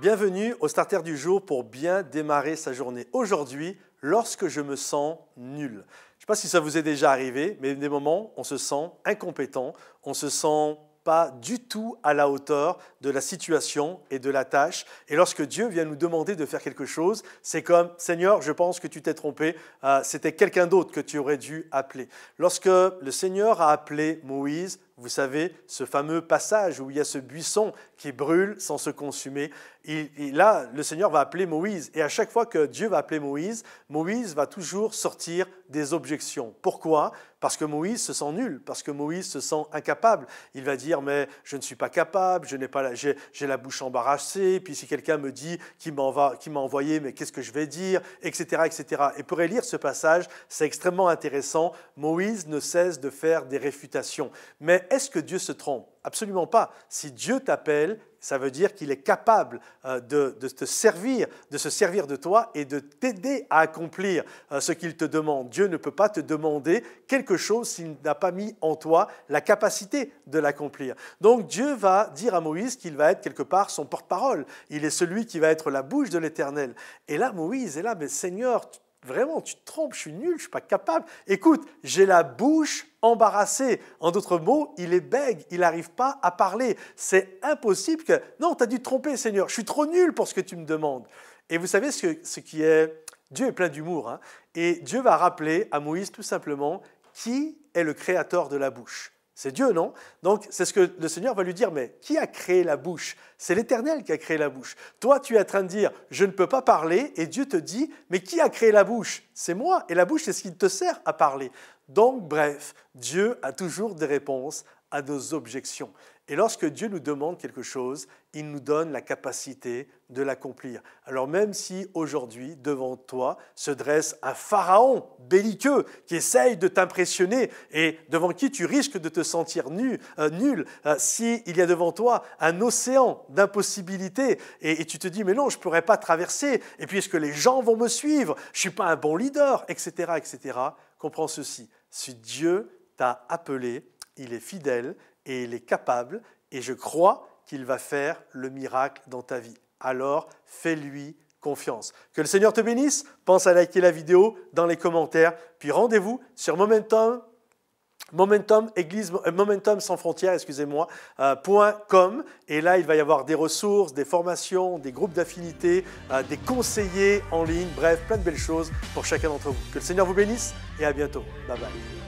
Bienvenue au Starter du jour pour bien démarrer sa journée. Aujourd'hui, lorsque je me sens nul. Je ne sais pas si ça vous est déjà arrivé, mais des moments, on se sent incompétent, on se sent pas du tout à la hauteur de la situation et de la tâche. Et lorsque Dieu vient nous demander de faire quelque chose, c'est comme « Seigneur, je pense que tu t'es trompé, c'était quelqu'un d'autre que tu aurais dû appeler ». Lorsque le Seigneur a appelé Moïse, vous savez, ce fameux passage où il y a ce buisson qui brûle sans se consumer, là, le Seigneur va appeler Moïse. Et à chaque fois que Dieu va appeler Moïse, Moïse va toujours sortir des objections. Pourquoi ? Parce que Moïse se sent nul, parce que Moïse se sent incapable. Il va dire, mais je ne suis pas capable, j'ai la bouche embarrassée, puis si quelqu'un me dit qu'il m'a envoyé, mais qu'est-ce que je vais dire, etc., etc. Et pour lire ce passage, c'est extrêmement intéressant. Moïse ne cesse de faire des réfutations. Mais est-ce que Dieu se trompe ? Absolument pas. Si Dieu t'appelle, ça veut dire qu'il est capable de te servir, de se servir de toi et de t'aider à accomplir ce qu'il te demande. Dieu ne peut pas te demander quelque chose s'il n'a pas mis en toi la capacité de l'accomplir. Donc Dieu va dire à Moïse qu'il va être quelque part son porte-parole. Il est celui qui va être la bouche de l'Éternel. Et là, Moïse est là, mais Seigneur, vraiment, tu te trompes, je suis nul, je ne suis pas capable. Écoute, j'ai la bouche embarrassé. En d'autres mots, il est bègue, il n'arrive pas à parler. C'est impossible que... Non, tu as dû te tromper, Seigneur. Je suis trop nul pour ce que tu me demandes. Et vous savez ce qui est... Dieu est plein d'humour. Hein, et Dieu va rappeler à Moïse tout simplement qui est le créateur de la bouche. C'est Dieu, non? Donc, c'est ce que le Seigneur va lui dire, mais qui a créé la bouche? C'est l'Éternel qui a créé la bouche. Toi, tu es en train de dire, je ne peux pas parler, et Dieu te dit, mais qui a créé la bouche? C'est moi, et la bouche, c'est ce qui te sert à parler. Donc, bref, Dieu a toujours des réponses à nos objections. Et lorsque Dieu nous demande quelque chose, il nous donne la capacité de l'accomplir. Alors même si aujourd'hui, devant toi, se dresse un pharaon belliqueux qui essaye de t'impressionner et devant qui tu risques de te sentir nul, s'il y a devant toi un océan d'impossibilités et tu te dis « mais non, je ne pourrais pas traverser, et puis est-ce que les gens vont me suivre? Je ne suis pas un bon leader, etc. etc. » Comprends ceci, si Dieu t'a appelé, il est fidèle et il est capable, et je crois qu'il va faire le miracle dans ta vie. Alors, fais-lui confiance. Que le Seigneur te bénisse. Pense à liker la vidéo dans les commentaires. Puis rendez-vous sur Momentum sans frontières, .com. Et là, il va y avoir des ressources, des formations, des groupes d'affinités, des conseillers en ligne, bref, plein de belles choses pour chacun d'entre vous. Que le Seigneur vous bénisse et à bientôt. Bye bye.